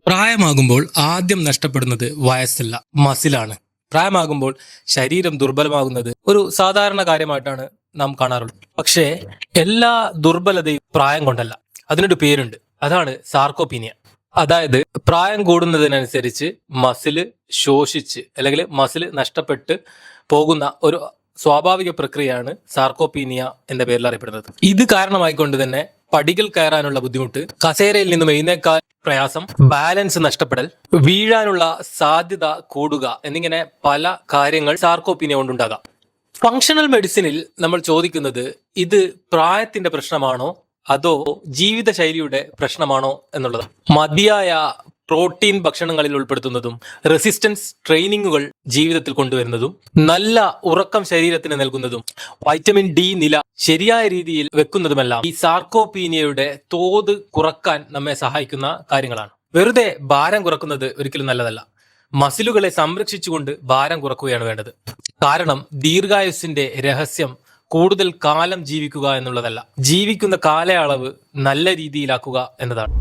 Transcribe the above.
പ്രായമാകുമ്പോൾ ആദ്യം നഷ്ടപ്പെടുന്നത് വയസ്സല്ല, മസിലാണ്. പ്രായമാകുമ്പോൾ ശരീരം ദുർബലമാകുന്നത് ഒരു സാധാരണ കാര്യമായിട്ടാണ് നാം കാണാറുള്ളത്. പക്ഷേ എല്ലാ ദുർബലതയും പ്രായം കൊണ്ടല്ല, അതിനൊരു പേരുണ്ട്. അതാണ് സാർക്കോപീനിയ. അതായത് പ്രായം കൂടുന്നതിനനുസരിച്ച് മസില് ശോഷിച്ച് അല്ലെങ്കിൽ മസില് നഷ്ടപ്പെട്ട് പോകുന്ന ഒരു സ്വാഭാവിക പ്രക്രിയയാണ് സാർക്കോപീനിയ എന്ന പേരിൽ അറിയപ്പെടുന്നത്. ഇത് കാരണമായിക്കൊണ്ട് തന്നെ പടികൾ കയറാനുള്ള ബുദ്ധിമുട്ട്, കസേരയിൽ നിന്നും എഴുന്നേക്കാൻ പ്രയാസം, ബാലൻസ് നഷ്ടപ്പെടൽ, വീഴാനുള്ള സാധ്യത കൂടുക എന്നിങ്ങനെ പല കാര്യങ്ങൾ സാർക്കോപീനിയ കൊണ്ടുണ്ടാകാം. ഫങ്ഷണൽ മെഡിസിനിൽ നമ്മൾ ചോദിക്കുന്നത് ഇത് പ്രായത്തിന്റെ പ്രശ്നമാണോ അതോ ജീവിതശൈലിയുടെ പ്രശ്നമാണോ എന്നുള്ളത്. മതിയായ പ്രോട്ടീൻ ഭക്ഷണങ്ങളിൽ ഉൾപ്പെടുത്തുന്നതും റെസിസ്റ്റൻസ് ട്രെയിനിങ്ങുകൾ ജീവിതത്തിൽ കൊണ്ടുവരുന്നതും നല്ല ഉറക്കം ശരീരത്തിന് നൽകുന്നതും വൈറ്റമിൻ ഡി നില ശരിയായ രീതിയിൽ വെക്കുന്നതുമെല്ലാം ഈ സാർക്കോപീനിയയുടെ തോത് കുറക്കാൻ നമ്മെ സഹായിക്കുന്ന കാര്യങ്ങളാണ്. വെറുതെ ഭാരം കുറക്കുന്നത് ഒരിക്കലും നല്ലതല്ല. മസിലുകളെ സംരക്ഷിച്ചുകൊണ്ട് ഭാരം കുറക്കുകയാണ് വേണ്ടത്. കാരണം ദീർഘായുസിന്റെ രഹസ്യം കൂടുതൽ കാലം ജീവിക്കുക എന്നുള്ളതല്ല, ജീവിക്കുന്ന കാലയളവ് നല്ല രീതിയിലാക്കുക എന്നതാണ്.